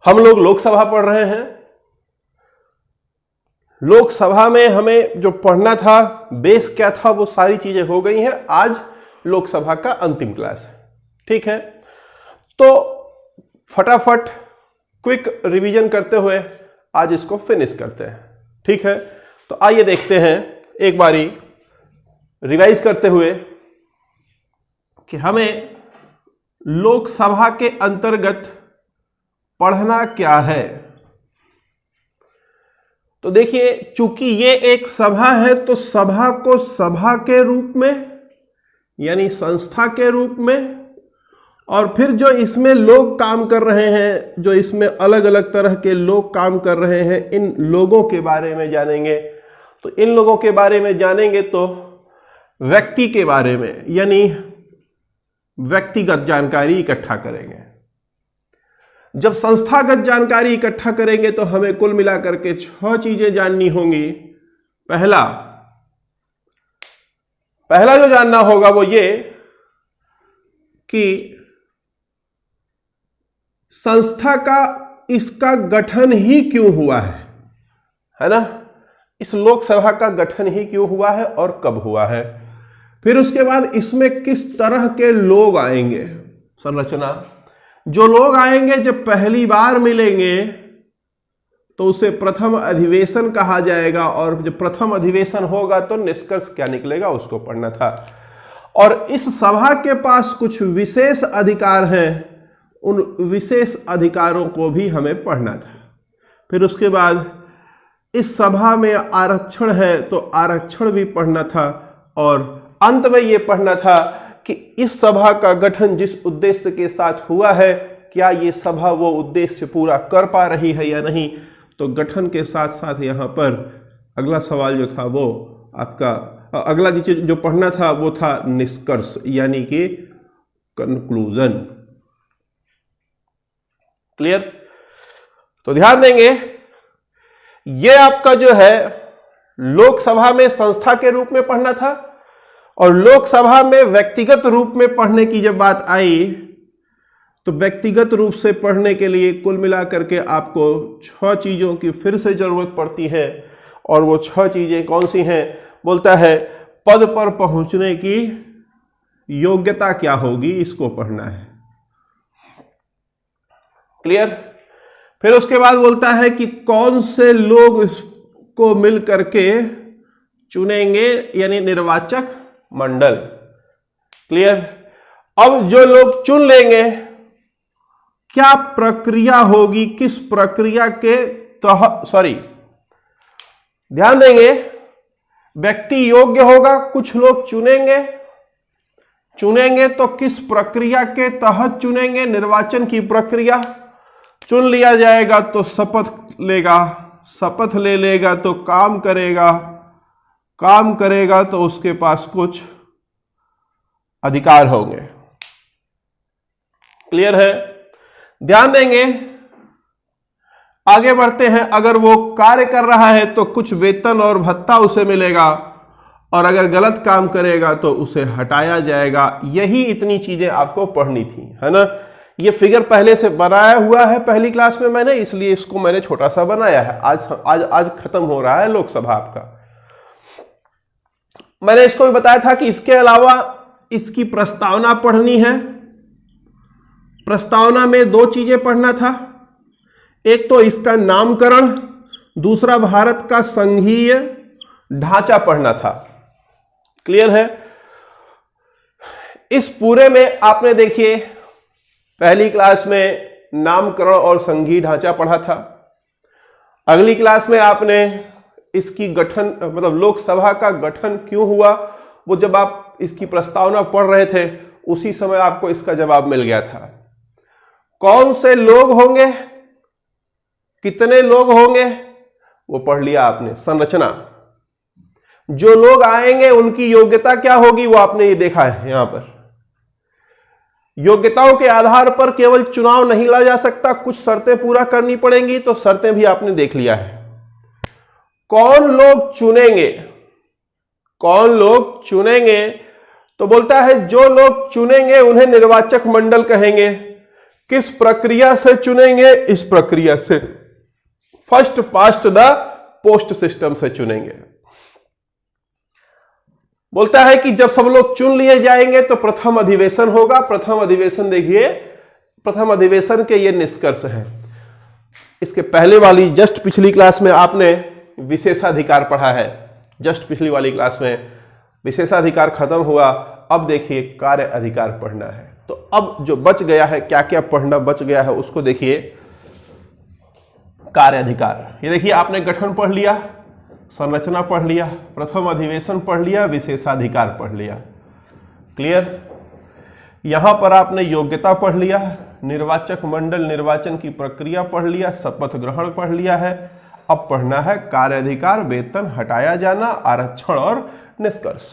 हम लोग लोकसभा पढ़ रहे हैं। लोकसभा में हमें जो पढ़ना था, बेस क्या था, वो सारी चीजें हो गई हैं। आज लोकसभा का अंतिम क्लास है, ठीक है। तो फटाफट क्विक रिवीजन करते हुए आज इसको फिनिश करते हैं, ठीक है। तो आइए देखते हैं एक बारी रिवाइज करते हुए कि हमें लोकसभा के अंतर्गत पढ़ना क्या है। तो देखिए, चूंकि ये एक सभा है तो सभा को सभा के रूप में यानी संस्था के रूप में, और फिर जो इसमें लोग काम कर रहे हैं, जो इसमें अलग अलग तरह के लोग काम कर रहे हैं, इन लोगों के बारे में जानेंगे। तो इन लोगों के बारे में जानेंगे तो व्यक्ति के बारे में यानी व्यक्तिगत जानकारी इकट्ठा करेंगे। जब संस्थागत जानकारी इकट्ठा करेंगे तो हमें कुल मिलाकर के 6 चीजें जाननी होंगी। पहला जो जानना होगा वो ये कि संस्था का इसका गठन ही क्यों हुआ है ना। इस लोकसभा का गठन ही क्यों हुआ है और कब हुआ है। फिर उसके बाद इसमें किस तरह के लोग आएंगे, संरचना। जो लोग आएंगे जब पहली बार मिलेंगे तो उसे प्रथम अधिवेशन कहा जाएगा, और जब प्रथम अधिवेशन होगा तो निष्कर्ष क्या निकलेगा उसको पढ़ना था। और इस सभा के पास कुछ विशेष अधिकार हैं, उन विशेष अधिकारों को भी हमें पढ़ना था। फिर उसके बाद इस सभा में आरक्षण है तो आरक्षण भी पढ़ना था, और अंत में यह पढ़ना था कि इस सभा का गठन जिस उद्देश्य के साथ हुआ है, क्या ये सभा वो उद्देश्य पूरा कर पा रही है या नहीं। तो गठन के साथ साथ यहां पर अगला सवाल जो था वो आपका अगला जो पढ़ना था वो था निष्कर्ष यानी कि कंक्लूजन। क्लियर। तो ध्यान देंगे, ये आपका जो है लोकसभा में संस्था के रूप में पढ़ना था, और लोकसभा में व्यक्तिगत रूप में पढ़ने की जब बात आई तो व्यक्तिगत रूप से पढ़ने के लिए कुल मिलाकर के आपको 6 चीजों की फिर से जरूरत पड़ती है। और वो 6 चीजें कौन सी हैं। बोलता है पद पर पहुंचने की योग्यता क्या होगी, इसको पढ़ना है। क्लियर। फिर उसके बाद बोलता है कि कौन से लोग इसको मिल करके चुनेंगे यानी निर्वाचक मंडल। क्लियर। अब जो लोग चुन लेंगे क्या प्रक्रिया होगी, किस प्रक्रिया के तहत, ध्यान देंगे, व्यक्ति योग्य होगा, कुछ लोग चुनेंगे तो किस प्रक्रिया के तहत चुनेंगे, निर्वाचन की प्रक्रिया। चुन लिया जाएगा तो शपथ लेगा, शपथ ले लेगा तो काम करेगा तो उसके पास कुछ अधिकार होंगे। क्लियर है। ध्यान देंगे, आगे बढ़ते हैं। अगर वो कार्य कर रहा है तो कुछ वेतन और भत्ता उसे मिलेगा, और अगर गलत काम करेगा तो उसे हटाया जाएगा। यही इतनी चीजें आपको पढ़नी थी, है ना। ये फिगर पहले से बनाया हुआ है पहली क्लास में मैंने, इसलिए इसको मैंने छोटा सा बनाया है। आज खत्म हो रहा है लोकसभा आपका। मैंने इसको भी बताया था कि इसके अलावा इसकी प्रस्तावना पढ़नी है। प्रस्तावना में 2 चीजें पढ़ना था, एक तो इसका नामकरण, दूसरा भारत का संघीय ढांचा पढ़ना था। क्लियर है। इस पूरे में आपने देखिए पहली क्लास में नामकरण और संघीय ढांचा पढ़ा था। अगली क्लास में आपने इसकी गठन मतलब लोकसभा का गठन क्यों हुआ, वो जब आप इसकी प्रस्तावना पढ़ रहे थे उसी समय आपको इसका जवाब मिल गया था। कौन से लोग होंगे, कितने लोग होंगे, वो पढ़ लिया आपने। संरचना, जो लोग आएंगे उनकी योग्यता क्या होगी, वो आपने ये देखा है। यहां पर योग्यताओं के आधार पर केवल चुनाव नहीं लाया जा सकता, कुछ शर्तें पूरा करनी पड़ेंगी, तो शर्तें भी आपने देख लिया है। कौन लोग चुनेंगे, तो बोलता है जो लोग चुनेंगे उन्हें निर्वाचक मंडल कहेंगे। किस प्रक्रिया से चुनेंगे? इस प्रक्रिया से, first past the post system से चुनेंगे। बोलता है कि जब सब लोग चुन लिए जाएंगे तो प्रथम अधिवेशन होगा। प्रथम अधिवेशन देखिए, प्रथम अधिवेशन के ये निष्कर्ष हैं। इसके पहले वाली जस्ट पिछली क्लास में आपने विशेषाधिकार पढ़ा है, जस्ट पिछली वाली क्लास में विशेषाधिकार खत्म हुआ। अब देखिए कार्य अधिकार पढ़ना है। तो अब जो बच गया है, क्या क्या पढ़ना बच गया है उसको देखिए। कार्य अधिकार, ये देखिए आपने गठन पढ़ लिया, संरचना पढ़ लिया, प्रथम अधिवेशन पढ़ लिया, विशेषाधिकार पढ़ लिया। क्लियर? यहां पर आपने योग्यता पढ़ लिया, निर्वाचक मंडल निर्वाचन की प्रक्रिया पढ़ लिया, शपथ ग्रहण पढ़ लिया है। अब पढ़ना है कार्य अधिकार, वेतन हटाया जाना, आरक्षण और निष्कर्ष।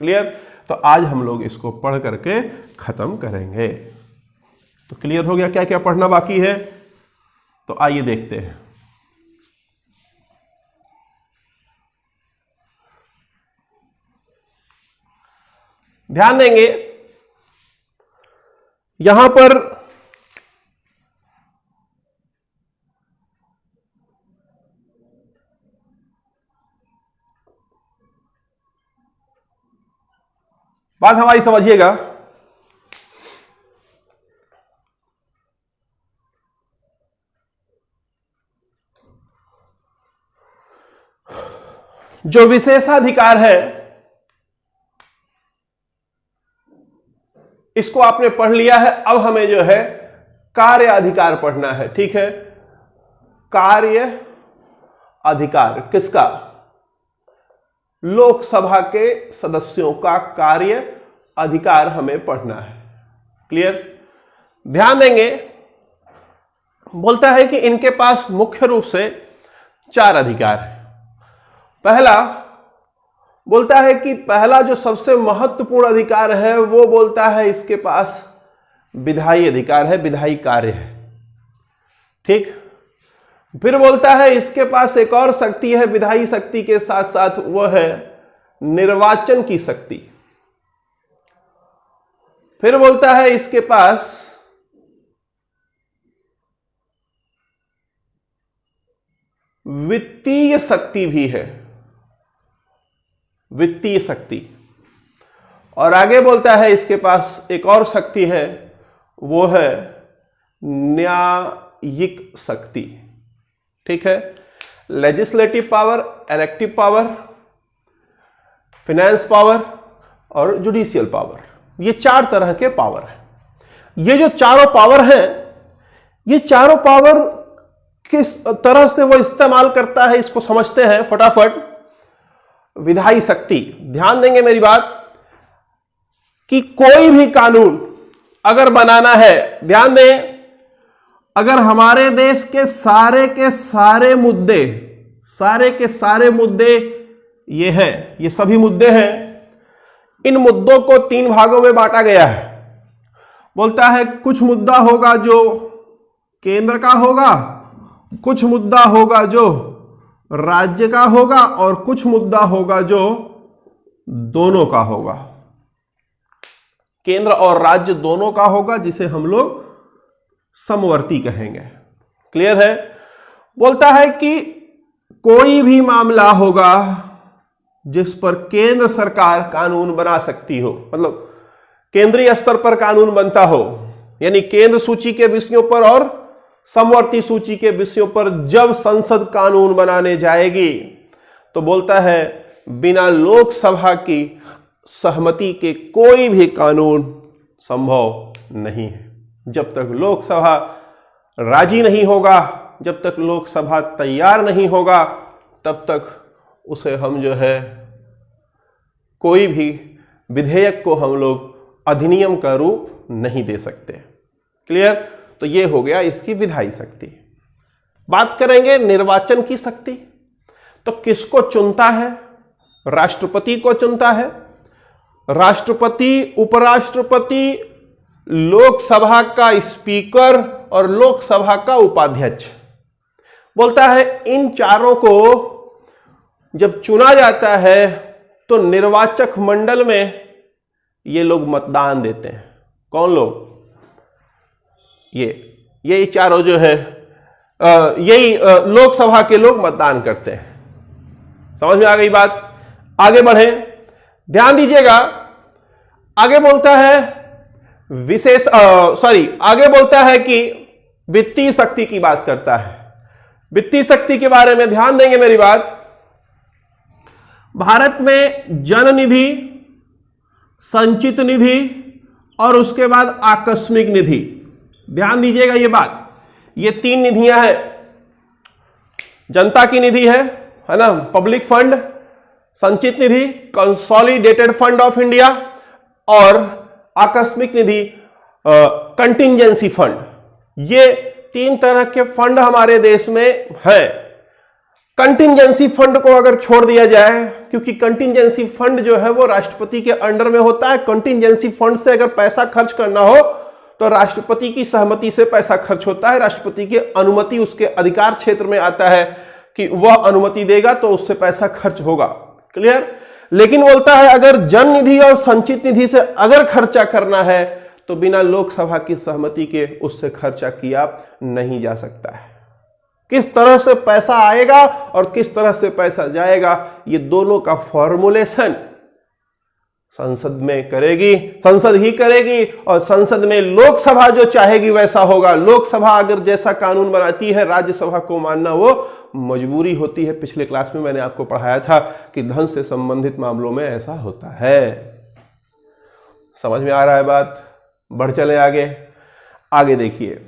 क्लियर? तो आज हम लोग इसको पढ़ करके खत्म करेंगे। तो क्लियर हो गया क्या क्या पढ़ना बाकी है? तो आइए देखते हैं। ध्यान देंगे यहां पर बात हमारी समझिएगा। जो विशेषाधिकार है इसको आपने पढ़ लिया है। अब हमें जो है कार्य अधिकार पढ़ना है। ठीक है, कार्य अधिकार किसका? लोकसभा के सदस्यों का कार्य अधिकार हमें पढ़ना है। क्लियर? ध्यान देंगे, बोलता है कि इनके पास मुख्य रूप से 4 अधिकार है। पहला बोलता है कि पहला जो सबसे महत्वपूर्ण अधिकार है वो बोलता है इसके पास विधायी अधिकार है, विधायी कार्य है। ठीक? फिर बोलता है इसके पास एक और शक्ति है विधायी शक्ति के साथ साथ, वो है निर्वाचन की शक्ति। फिर बोलता है इसके पास वित्तीय शक्ति भी है, वित्तीय शक्ति। और आगे बोलता है इसके पास एक और शक्ति है, वो है न्यायिक शक्ति। ठीक है, legislative power, elective power, finance power और जुडिशियल पावर। ये 4 तरह के पावर हैं। ये जो चारों पावर हैं, ये चारों पावर किस तरह से वो इस्तेमाल करता है इसको समझते हैं फटाफट। विधायी शक्ति, ध्यान देंगे मेरी बात, कि कोई भी कानून अगर बनाना है, ध्यान दें, अगर हमारे देश के सारे मुद्दे ये हैं, ये सभी मुद्दे हैं, इन मुद्दों को 3 भागों में बांटा गया है। बोलता है कुछ मुद्दा होगा जो केंद्र का होगा, कुछ मुद्दा होगा जो राज्य का होगा और कुछ मुद्दा होगा जो दोनों का होगा। केंद्र और राज्य दोनों का होगा, जिसे हम लोग समवर्ती कहेंगे। क्लियर है? बोलता है कि कोई भी मामला होगा जिस पर केंद्र सरकार कानून बना सकती हो, मतलब केंद्रीय स्तर पर कानून बनता हो, यानी केंद्र सूची के विषयों पर और समवर्ती सूची के विषयों पर जब संसद कानून बनाने जाएगी तो बोलता है बिना लोकसभा की सहमति के कोई भी कानून संभव नहीं है। जब तक लोकसभा राजी नहीं होगा, जब तक लोकसभा तैयार नहीं होगा, तब तक उसे हम जो है कोई भी विधेयक को हम लोग अधिनियम का रूप नहीं दे सकते। क्लियर? तो ये हो गया इसकी विधायी शक्ति। बात करेंगे निर्वाचन की शक्ति। तो किसको चुनता है? राष्ट्रपति को चुनता है। राष्ट्रपति, उपराष्ट्रपति, लोकसभा का स्पीकर और लोकसभा का उपाध्यक्ष। बोलता है इन चारों को जब चुना जाता है तो निर्वाचक मंडल में ये लोग मतदान देते हैं। कौन लोग? यही चारों जो है यही लोकसभा के लोग मतदान करते हैं। समझ में आ गई बात? आगे बढ़े, ध्यान दीजिएगा। आगे बोलता है आगे बोलता है कि वित्तीय शक्ति की बात करता है। वित्तीय शक्ति के बारे में ध्यान देंगे मेरी बात। भारत में जन निधि, संचित निधि और उसके बाद आकस्मिक निधि। ध्यान दीजिएगा ये बात, ये 3 निधियां हैं। जनता की निधि है ना, पब्लिक फंड, संचित निधि कंसोलिडेटेड फंड ऑफ इंडिया, और आकस्मिक निधि कंटिंजेंसी फंड। ये 3 तरह के फंड हमारे देश में हैं। कंटिंजेंसी फंड को अगर छोड़ दिया जाए, क्योंकि कंटिंजेंसी फंड जो है वो राष्ट्रपति के अंडर में होता है। कंटिंजेंसी फंड से अगर पैसा खर्च करना हो तो राष्ट्रपति की सहमति से पैसा खर्च होता है। राष्ट्रपति की अनुमति उसके अधिकार क्षेत्र में आता है कि वह अनुमति देगा तो उससे पैसा खर्च होगा। क्लियर? लेकिन बोलता है अगर जन निधि और संचित निधि से अगर खर्चा करना है तो बिना लोकसभा की सहमति के उससे खर्चा किया नहीं जा सकता है। किस तरह से पैसा आएगा और किस तरह से पैसा जाएगा, ये दोनों का फॉर्मुलेशन संसद में करेगी, संसद ही करेगी। और संसद में लोकसभा जो चाहेगी वैसा होगा। लोकसभा अगर जैसा कानून बनाती है, राज्यसभा को मानना वो मजबूरी होती है। पिछले क्लास में मैंने आपको पढ़ाया था कि धन से संबंधित मामलों में ऐसा होता है। समझ में आ रहा है बात? बढ़ चले आगे। आगे देखिए,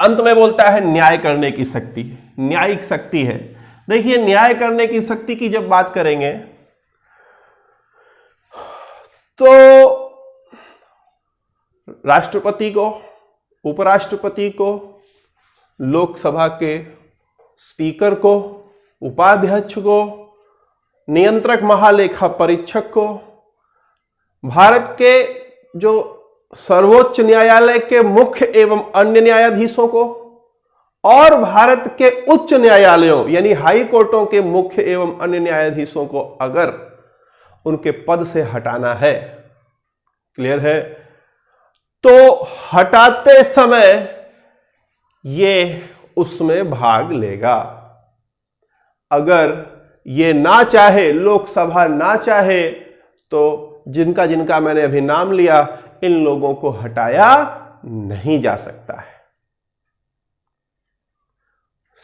अंत में बोलता है न्याय करने की शक्ति, न्यायिक शक्ति है। देखिए, न्याय करने की शक्ति की जब बात करेंगे तो राष्ट्रपति को, उपराष्ट्रपति को, लोकसभा के स्पीकर को, उपाध्यक्ष को, नियंत्रक महालेखा परीक्षक को, भारत के जो सर्वोच्च न्यायालय के मुख्य एवं अन्य न्यायाधीशों को, और भारत के उच्च न्यायालयों यानी हाई कोर्टों के मुख्य एवं अन्य न्यायाधीशों को अगर उनके पद से हटाना है, क्लियर है, तो हटाते समय ये उसमें भाग लेगा। अगर ये ना चाहे, लोकसभा ना चाहे, तो जिनका जिनका मैंने अभी नाम लिया, इन लोगों को हटाया नहीं जा सकता है।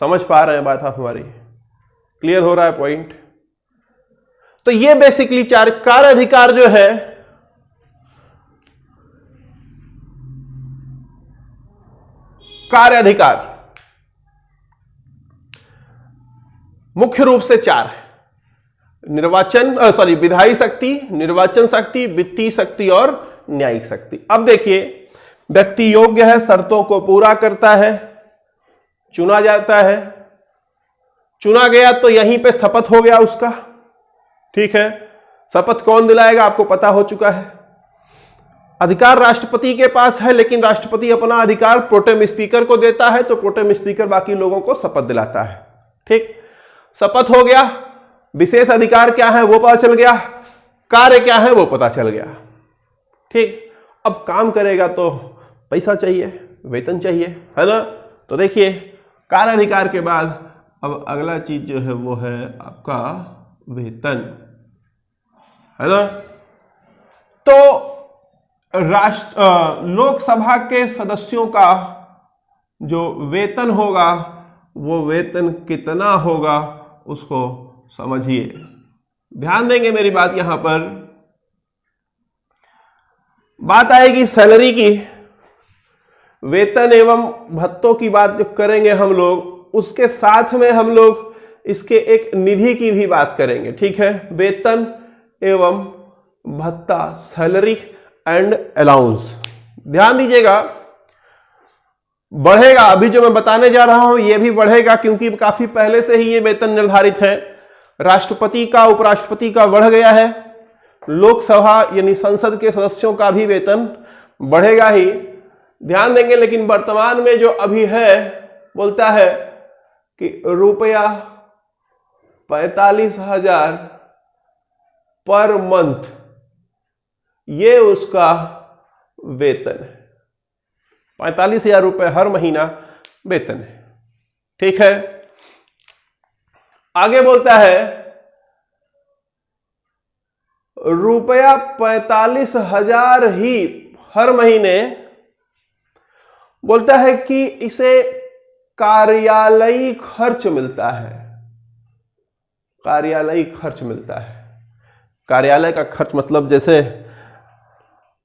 समझ पा रहे हैं बात आप हमारी? क्लियर हो रहा है पॉइंट? तो ये बेसिकली 4 कार्य अधिकार जो है, कार्य अधिकार मुख्य रूप से 4 है। विधायी शक्ति, निर्वाचन शक्ति, वित्तीय शक्ति और न्यायिक शक्ति। अब देखिए, व्यक्ति योग्य है, शर्तों को पूरा करता है, चुना जाता है, चुना गया तो यहीं पे शपथ हो गया उसका। ठीक है, शपथ कौन दिलाएगा आपको पता हो चुका है। अधिकार राष्ट्रपति के पास है, लेकिन राष्ट्रपति अपना अधिकार प्रोटेम स्पीकर को देता है, तो प्रोटेम स्पीकर बाकी लोगों को शपथ दिलाता है। ठीक, शपथ हो गया, विशेष अधिकार क्या है वो पता चल गया, कार्य क्या है वो पता चल गया। ठीक, अब काम करेगा तो पैसा चाहिए, वेतन चाहिए, है ना। तो देखिए, कार्य अधिकार के बाद अब अगला चीज जो है वो है आपका वेतन, है ना। तो लोकसभा के सदस्यों का जो वेतन होगा वो वेतन कितना होगा उसको समझिए। ध्यान देंगे मेरी बात, यहां पर बात आएगी सैलरी की, वेतन एवं भत्तों की बात जब करेंगे हम लोग, उसके साथ में हम लोग इसके एक निधि की भी बात करेंगे। ठीक है, वेतन एवं भत्ता, सैलरी एंड अलाउंस। ध्यान दीजिएगा, बढ़ेगा। अभी जो मैं बताने जा रहा हूं ये भी बढ़ेगा, क्योंकि काफी पहले से ही ये वेतन निर्धारित है। राष्ट्रपति का, उपराष्ट्रपति का बढ़ गया है, लोकसभा यानी संसद के सदस्यों का भी वेतन बढ़ेगा ही। ध्यान देंगे, लेकिन वर्तमान में जो अभी है बोलता है कि रुपया 45,000 पर मंथ, ये उसका वेतन है। 45,000 रुपए हर महीना वेतन है। ठीक है, आगे बोलता है रुपया 45,000 ही हर महीने, बोलता है कि इसे कार्यालयी खर्च मिलता है। कार्यालयी खर्च मिलता है। कार्यालय का खर्च मतलब जैसे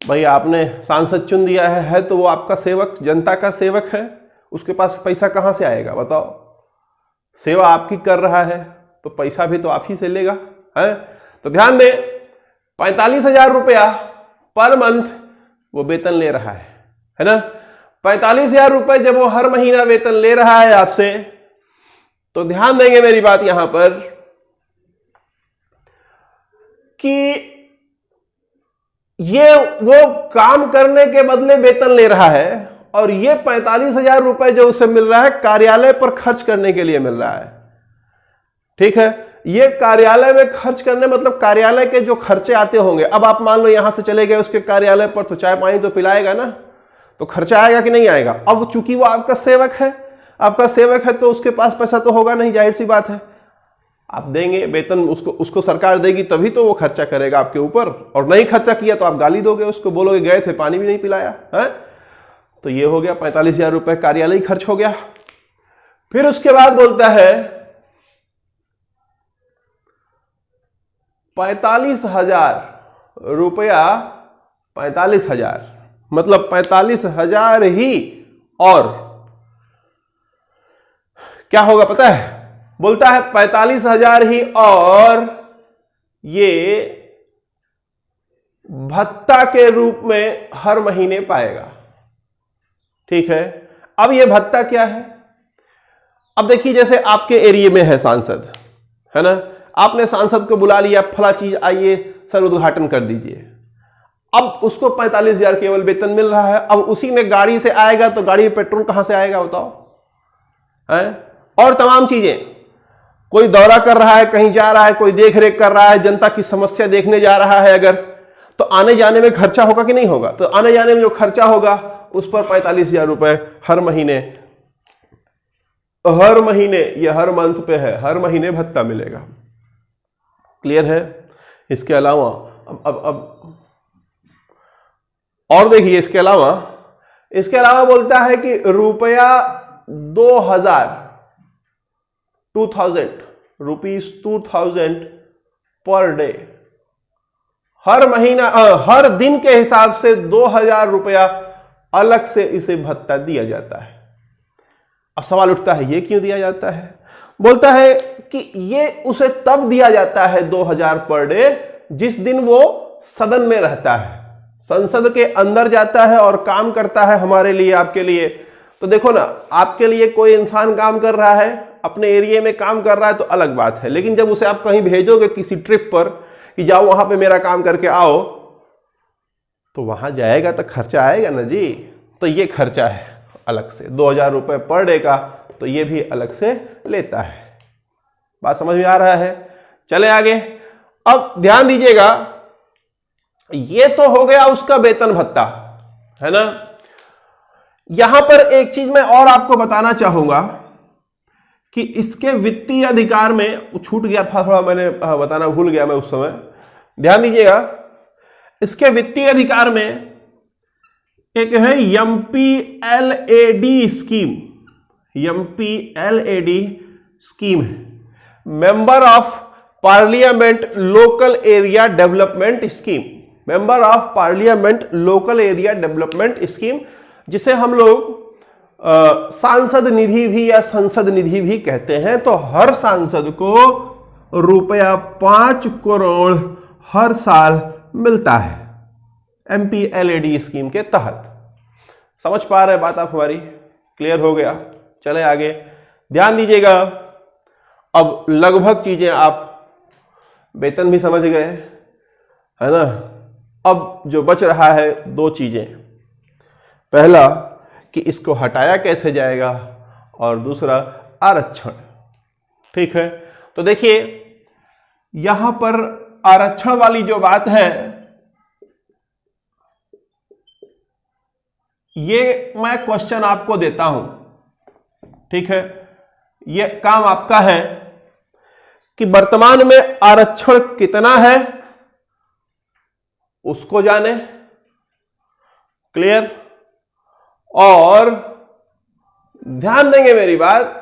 भाई आपने सांसद चुन दिया है तो वो आपका सेवक, जनता का सेवक है, उसके पास पैसा कहां से आएगा बताओ? सेवा आपकी कर रहा है तो पैसा भी तो आप ही से लेगा, है? तो ध्यान दें, 45,000 रुपया पर मंथ वो वेतन ले रहा है ना? 45,000 रुपए जब वो हर महीना वेतन ले रहा है आपसे, तो ध्यान देंगे मेरी बात यहां पर कि ये वो काम करने के बदले वेतन ले रहा है और ये 45,000 रुपए जो उसे मिल रहा है कार्यालय पर खर्च करने के लिए मिल रहा है। ठीक है, ये कार्यालय में खर्च करने मतलब कार्यालय के जो खर्चे आते होंगे। अब आप मान लो यहां से चले गए उसके कार्यालय पर, तो चाय पानी तो पिलाएगा ना, तो खर्चा आएगा कि नहीं आएगा? अब चूंकि वो आपका सेवक है, आपका सेवक है तो उसके पास पैसा तो होगा नहीं, जाहिर सी बात है। आप देंगे वेतन उसको सरकार देगी तभी तो वो खर्चा करेगा आपके ऊपर, और नहीं खर्चा किया तो आप गाली दोगे उसको, बोलोगे गए थे पानी भी नहीं पिलाया है। तो ये हो गया 45,000 रुपए कार्यालय खर्च हो गया। फिर उसके बाद बोलता है 45,000 रुपया, 45,000 मतलब 45,000 ही, और क्या होगा पता है? बोलता है 45,000 ही और ये भत्ता के रूप में हर महीने पाएगा। ठीक है, अब ये भत्ता क्या है? अब देखिए जैसे आपके एरिया में है सांसद, है ना, आपने सांसद को बुला लिया, फला चीज आइए सर उद्घाटन कर दीजिए। अब उसको 45,000 केवल वेतन मिल रहा है। अब उसी में गाड़ी से आएगा तो गाड़ी में पेट्रोल कहां से आएगा बताओ, है? और तमाम चीजें, कोई दौरा कर रहा है, कहीं जा रहा है, कोई देख रेख कर रहा है, जनता की समस्या देखने जा रहा है अगर, तो आने जाने में खर्चा होगा कि नहीं होगा? तो आने जाने में जो खर्चा होगा उस पर 45,000 रुपए हर महीने, ये हर मंथ पे है, हर महीने भत्ता मिलेगा। क्लियर है? इसके अलावा अब और देखिए, इसके अलावा बोलता है कि रुपया 2,000 पर डे, हर महीना हर दिन के हिसाब से 2,000 रुपया अलग से इसे भत्ता दिया जाता है। अब सवाल उठता है ये क्यों दिया जाता है? बोलता है कि ये उसे तब दिया जाता है 2,000 पर डे जिस दिन वो सदन में रहता है, संसद के अंदर जाता है और काम करता है हमारे लिए, आपके लिए। तो देखो ना, आपके लिए कोई इंसान काम कर रहा है, अपने एरिया में काम कर रहा है तो अलग बात है, लेकिन जब उसे आप कहीं भेजोगे किसी ट्रिप पर कि जाओ वहां पे मेरा काम करके आओ, तो वहां जाएगा तो खर्चा आएगा ना जी। तो ये खर्चा है अलग से 2,000 रुपए पर डे का, तो ये भी अलग से लेता है। बात समझ में आ रहा है? चले आगे। अब ध्यान दीजिएगा, ये तो हो गया उसका वेतन भत्ता, है ना। यहां पर एक चीज मैं और आपको बताना चाहूंगा कि इसके वित्तीय अधिकार में छूट गया था थोड़ा, मैंने बताना भूल गया मैं उस समय। ध्यान दीजिएगा, इसके वित्तीय अधिकार में एक है MPLAD स्कीम। MPLAD स्कीम है member of parliament local area development scheme. Member of parliament local area development scheme, जिसे हम लोग सांसद निधि भी या संसद निधि भी कहते हैं। तो हर सांसद को रुपया 5 करोड़ हर साल मिलता है MPLAD स्कीम के तहत। समझ पा रहे बात आप हमारी? क्लियर हो गया? चले आगे। ध्यान दीजिएगा, अब लगभग चीजें आप वेतन भी समझ गए, है ना। अब जो बच रहा है 2 चीजें, पहला कि इसको हटाया कैसे जाएगा और दूसरा आरक्षण। ठीक है, तो देखिए यहां पर आरक्षण वाली जो बात है, ये मैं क्वेश्चन आपको देता हूं, ठीक है, ये काम आपका है कि वर्तमान में आरक्षण कितना है उसको जाने, क्लियर, और ध्यान देंगे मेरी बात,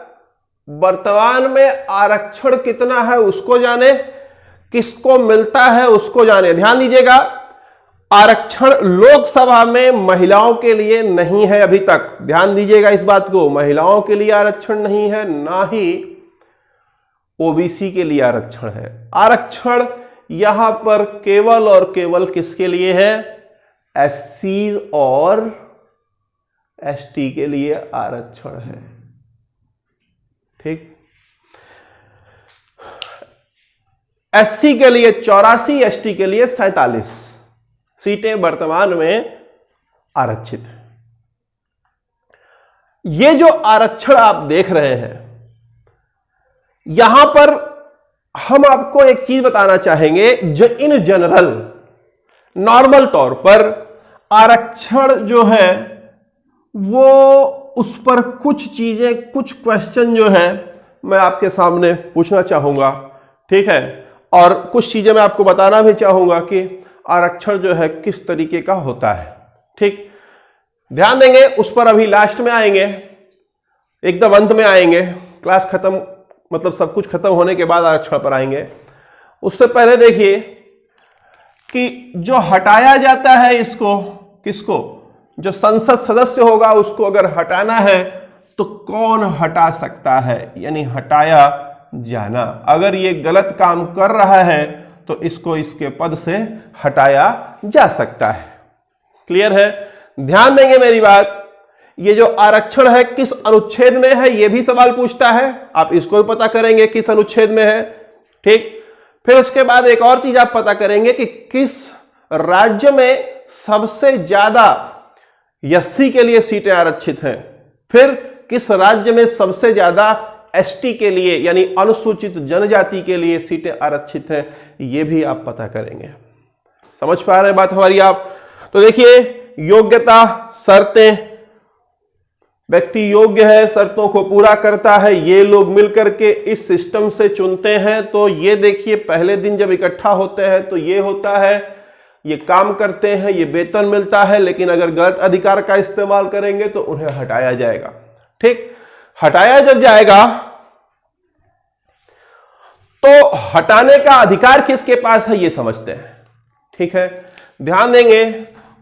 वर्तमान में आरक्षण कितना है उसको जाने, किसको मिलता है उसको जाने। ध्यान दीजिएगा, आरक्षण लोकसभा में महिलाओं के लिए नहीं है अभी तक, ध्यान दीजिएगा इस बात को, महिलाओं के लिए आरक्षण नहीं है, ना ही ओबीसी के लिए आरक्षण है। आरक्षण यहां पर केवल और केवल किसके लिए है? एससी और एसटी के लिए आरक्षण है, ठीक। एससी के लिए 84, एसटी के लिए 47 सीटें वर्तमान में आरक्षित है। ये जो आरक्षण आप देख रहे हैं, यहां पर हम आपको एक चीज बताना चाहेंगे, जो इन जनरल नॉर्मल तौर पर आरक्षण जो है वो उस पर कुछ चीजें, कुछ क्वेश्चन जो है मैं आपके सामने पूछना चाहूंगा, ठीक है, और कुछ चीजें मैं आपको बताना भी चाहूंगा कि आरक्षण जो है किस तरीके का होता है, ठीक। ध्यान देंगे, उस पर अभी लास्ट में आएंगे, एकदम अंत में आएंगे, क्लास खत्म, मतलब सब कुछ खत्म होने के बाद आरक्षण पर आएंगे। उससे पहले देखिए कि जो हटाया जाता है इसको, किसको? जो संसद सदस्य होगा उसको अगर हटाना है तो कौन हटा सकता है, यानी हटाया जाना। अगर ये गलत काम कर रहा है तो इसको इसके पद से हटाया जा सकता है, क्लियर है। ध्यान देंगे मेरी बात, ये जो आरक्षण है किस अनुच्छेद में है ये भी सवाल पूछता है, आप इसको भी पता करेंगे किस अनुच्छेद में है, ठीक। फिर उसके बाद एक और चीज आप पता करेंगे कि किस राज्य में सबसे ज्यादा एससी के लिए सीटें आरक्षित हैं, फिर किस राज्य में सबसे ज्यादा एसटी के लिए यानी अनुसूचित जनजाति के लिए सीटें आरक्षित हैं, ये भी आप पता करेंगे। समझ पा रहे हैं बात हमारी आप? तो देखिए, योग्यता, शर्तें, व्यक्ति योग्य है, शर्तों को पूरा करता है, ये लोग मिलकर के इस सिस्टम से चुनते हैं। तो ये देखिए, पहले दिन जब इकट्ठा होते हैं तो ये होता है, ये काम करते हैं, ये वेतन मिलता है, लेकिन अगर गलत अधिकार का इस्तेमाल करेंगे तो उन्हें हटाया जाएगा, ठीक। हटाया जब जाएगा तो हटाने का अधिकार किसके पास है ये समझते हैं, ठीक है। ध्यान देंगे,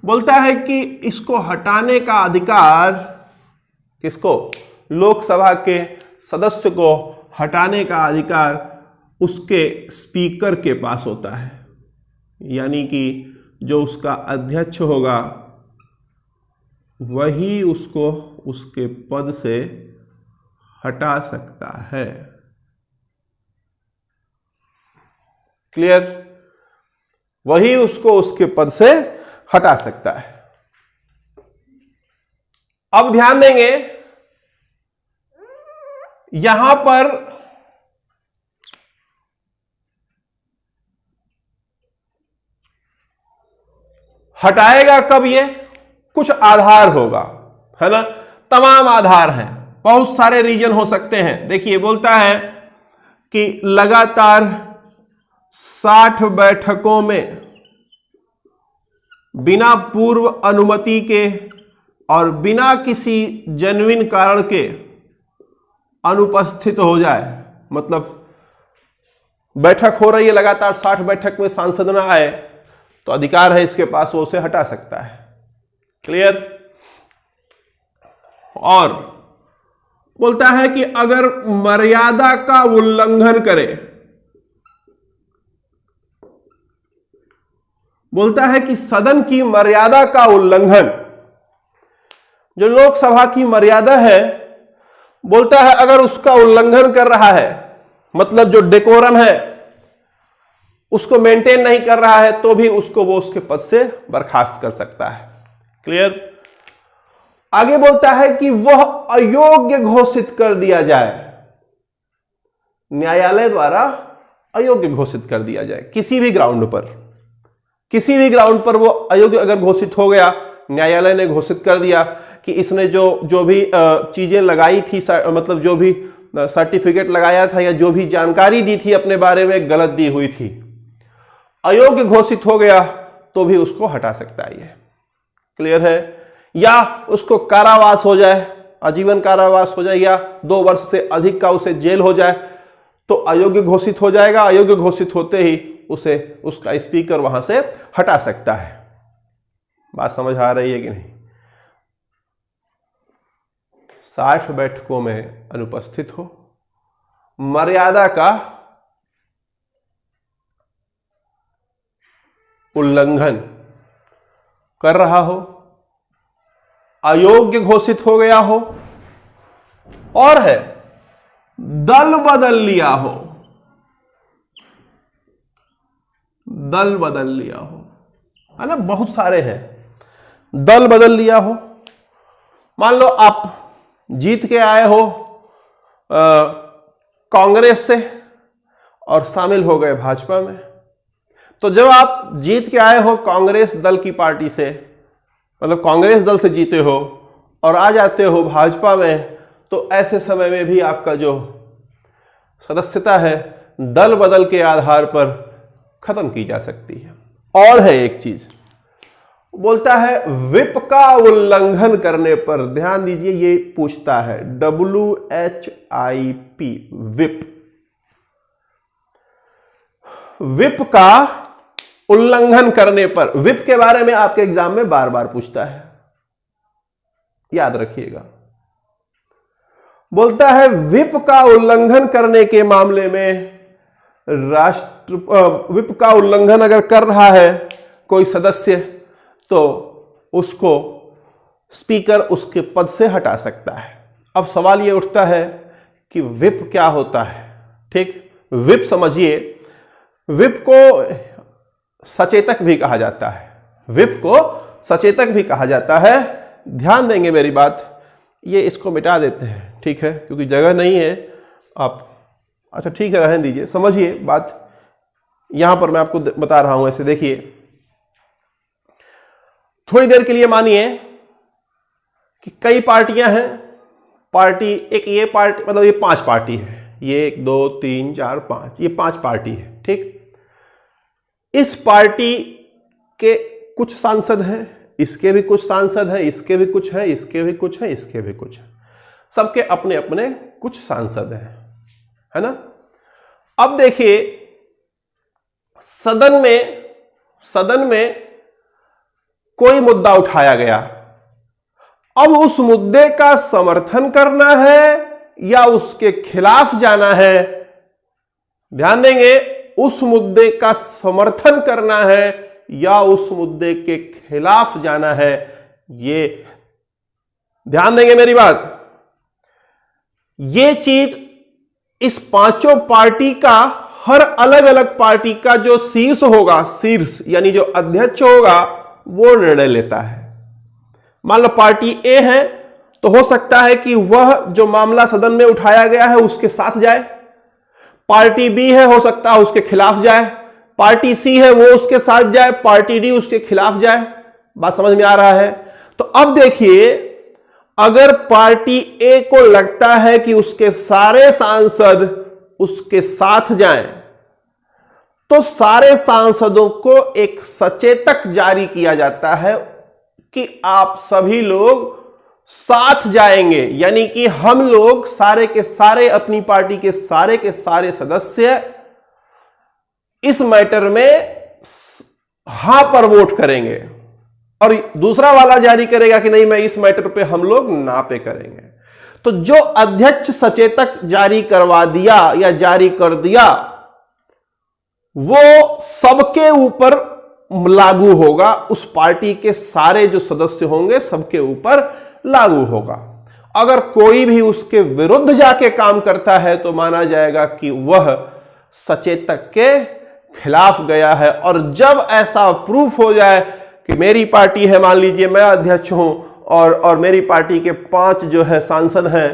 बोलता है कि इसको हटाने का अधिकार किसको? लोकसभा के सदस्य को हटाने का अधिकार उसके स्पीकर के पास होता है, यानी कि जो उसका अध्यक्ष होगा वही उसको उसके पद से हटा सकता है, क्लियर। वही उसको उसके पद से हटा सकता है। अब ध्यान देंगे, यहां पर हटाएगा कब? ये कुछ आधार होगा, है ना, तमाम आधार हैं, बहुत सारे रीजन हो सकते हैं। देखिए, बोलता है कि लगातार 60 बैठकों में बिना पूर्व अनुमति के और बिना किसी जेन्युइन कारण के अनुपस्थित हो जाए, मतलब बैठक हो रही है लगातार, 60 बैठक में सांसद ना आए तो अधिकार है इसके पास, वो उसे हटा सकता है, क्लियर। और बोलता है कि अगर मर्यादा का उल्लंघन करे, बोलता है कि सदन की मर्यादा का उल्लंघन, जो लोकसभा की मर्यादा है, बोलता है अगर उसका उल्लंघन कर रहा है, मतलब जो डेकोरम है उसको मेंटेन नहीं कर रहा है, तो भी उसको वो उसके पद से बर्खास्त कर सकता है, क्लियर। आगे बोलता है कि वह अयोग्य घोषित कर दिया जाए, न्यायालय द्वारा अयोग्य घोषित कर दिया जाए, किसी भी ग्राउंड पर, किसी भी ग्राउंड पर वो अयोग्य अगर घोषित हो गया न्यायालय ने घोषित कर दिया कि इसने जो भी चीजें लगाई थी, मतलब जो भी सर्टिफिकेट लगाया था या जो भी जानकारी दी थी अपने बारे में गलत दी हुई थी, अयोग्य घोषित हो गया तो भी उसको हटा सकता है। ये क्लियर है? या उसको कारावास हो जाए, आजीवन कारावास हो जाए, या 2 वर्ष से अधिक का उसे जेल हो जाए तो अयोग्य घोषित हो जाएगा। अयोग्य घोषित होते ही उसे उसका स्पीकर वहां से हटा सकता है। बात समझ आ रही है कि नहीं? 60 बैठकों में अनुपस्थित हो, मर्यादा का उल्लंघन कर रहा हो, अयोग्य घोषित हो गया हो, और है दल बदल लिया हो, दल बदल लिया हो, है ना, बहुत सारे हैं। दल बदल लिया हो, मान लो आप जीत के आए हो कांग्रेस से और शामिल हो गए भाजपा में। तो जब आप जीत के आए हो कांग्रेस दल की पार्टी से, मतलब कांग्रेस दल से जीते हो और आ जाते हो भाजपा में, तो ऐसे समय में भी आपका जो सदस्यता है दल बदल के आधार पर खत्म की जा सकती है। और है एक चीज, बोलता है विप का उल्लंघन करने पर, ध्यान दीजिए ये पूछता है WHIP, विप, विप का उल्लंघन करने पर। विप के बारे में आपके एग्जाम में बार बार पूछता है, याद रखिएगा। बोलता है विप का उल्लंघन करने के मामले में विप का उल्लंघन अगर कर रहा है कोई सदस्य तो उसको स्पीकर उसके पद से हटा सकता है। अब सवाल यह उठता है कि विप क्या होता है? ठीक, विप समझिए, विप को सचेतक भी कहा जाता है, विप को सचेतक भी कहा जाता है। ध्यान देंगे मेरी बात, ये इसको मिटा देते हैं, ठीक है, क्योंकि जगह नहीं है। आप अच्छा ठीक है, रहने दीजिए, समझिए बात। यहां पर मैं आपको बता रहा हूं, ऐसे देखिए, थोड़ी देर के लिए मानिए कि कई पार्टियां हैं, पार्टी एक, ये पार्टी मतलब ये 5 पार्टी है, ये 1 2 3 4 5, ये 5 पार्टी है। ठीक, इस पार्टी के कुछ सांसद हैं, इसके भी कुछ सांसद हैं, इसके भी कुछ हैं, इसके भी कुछ हैं, इसके भी कुछ हैं, सबके अपने अपने कुछ सांसद हैं, है ना। अब देखिए सदन में कोई मुद्दा उठाया गया, अब उस मुद्दे का समर्थन करना है या उसके खिलाफ जाना है? ध्यान देंगे, उस मुद्दे का समर्थन करना है या उस मुद्दे के खिलाफ जाना है, ये ध्यान देंगे मेरी बात। ये चीज इस 5 पार्टी का, हर अलग अलग पार्टी का जो शीर्ष होगा, शीर्ष यानी जो अध्यक्ष होगा, वो निर्णय लेता है। मान लो पार्टी ए है तो हो सकता है कि वह जो मामला सदन में उठाया गया है उसके साथ जाए, पार्टी बी है हो सकता है उसके खिलाफ जाए, पार्टी सी है वो उसके साथ जाए, पार्टी डी उसके खिलाफ जाए। बात समझ में आ रहा है? तो अब देखिए, अगर पार्टी ए को लगता है कि उसके सारे सांसद उसके साथ जाएं, तो सारे सांसदों को एक सचेतक जारी किया जाता है कि आप सभी लोग साथ जाएंगे, यानी कि हम लोग सारे के सारे, अपनी पार्टी के सारे सदस्य इस मैटर में हां पर वोट करेंगे, और दूसरा वाला जारी करेगा कि नहीं, मैं इस मैटर पे हम लोग ना पे करेंगे। तो जो अध्यक्ष सचेतक जारी करवा दिया या जारी कर दिया, वो सबके ऊपर लागू होगा, उस पार्टी के सारे जो सदस्य होंगे सबके ऊपर लागू होगा। अगर कोई भी उसके विरुद्ध जाके काम करता है तो माना जाएगा कि वह सचेतक के खिलाफ गया है। और जब ऐसा प्रूफ हो जाए कि मेरी पार्टी है, मान लीजिए मैं अध्यक्ष हूं और मेरी पार्टी के 5 जो है सांसद हैं,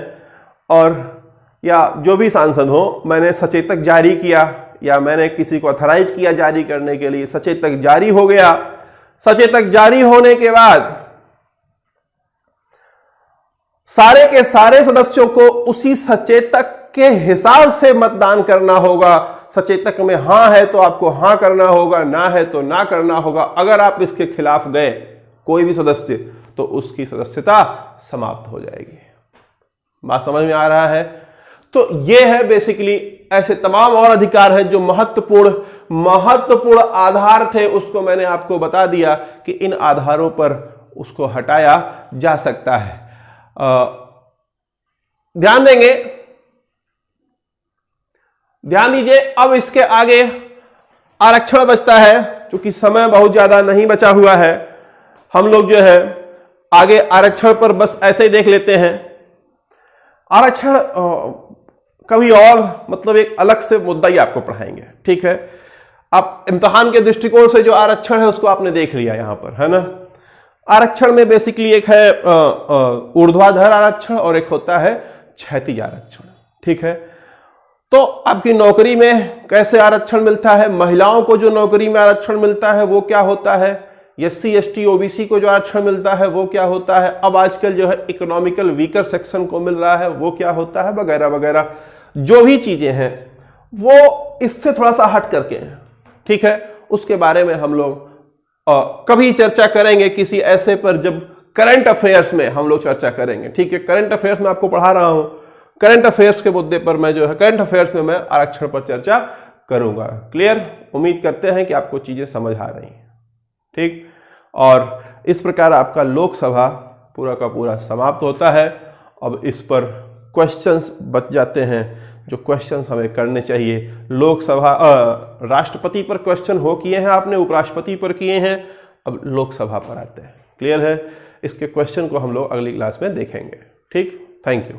और या जो भी सांसद हो, मैंने सचेतक जारी किया या मैंने किसी को ऑथराइज किया जारी करने के लिए, सचेतक जारी हो गया। सचेतक जारी होने के बाद सारे के सारे सदस्यों को उसी सचेतक के हिसाब से मतदान करना होगा। सचेतक में हां है तो आपको हां करना होगा, ना है तो ना करना होगा। अगर आप इसके खिलाफ गए कोई भी सदस्य तो उसकी सदस्यता समाप्त हो जाएगी। बात समझ में आ रहा है? तो ये है बेसिकली, ऐसे तमाम और अधिकार हैं जो महत्वपूर्ण आधार थे, उसको मैंने आपको बता दिया कि इन आधारों पर उसको हटाया जा सकता है। ध्यान दीजिए। अब इसके आगे आरक्षण बचता है, क्योंकि समय बहुत ज्यादा नहीं बचा हुआ है। हम लोग जो है आगे आरक्षण पर बस ऐसे ही देख लेते हैं। आरक्षण कभी और मतलब एक अलग से मुद्दा ही आपको पढ़ाएंगे, ठीक है। आप इम्तिहान के दृष्टिकोण से जो आरक्षण है उसको आपने देख लिया यहां पर, है ना। आरक्षण में बेसिकली एक है ऊर्ध्वाधर आरक्षण और एक होता है क्षैतिज आरक्षण, ठीक है। तो आपकी नौकरी में कैसे आरक्षण मिलता है, महिलाओं को जो नौकरी में आरक्षण मिलता है वो क्या होता है, एससी एसटी ओबीसी को जो आरक्षण मिलता है वो क्या होता है, अब आजकल जो है इकोनॉमिकल वीकर सेक्शन को मिल रहा है वो क्या होता है, वगैरह वगैरह जो भी चीजें हैं वो इससे थोड़ा सा हट करके हैं, ठीक है। उसके बारे में हम लोग कभी चर्चा करेंगे किसी ऐसे पर जब करंट अफेयर्स में हम लोग चर्चा करेंगे, ठीक है। करंट अफेयर्स में आपको पढ़ा रहा हूं, करंट अफेयर्स के मुद्दे पर मैं जो है करंट अफेयर्स में मैं आरक्षण पर चर्चा करूंगा। क्लियर? उम्मीद करते हैं कि आपको चीजें समझ आ रही हैं, ठीक। और इस प्रकार आपका लोकसभा पूरा का पूरा समाप्त होता है। अब इस पर क्वेश्चंस बच जाते हैं, जो क्वेश्चंस हमें करने चाहिए। लोकसभा राष्ट्रपति पर क्वेश्चन हो किए हैं आपने, उपराष्ट्रपति पर किए हैं, अब लोकसभा पर आते हैं। क्लियर है? इसके क्वेश्चन को हम लोग अगली क्लास में देखेंगे, ठीक। Thank you.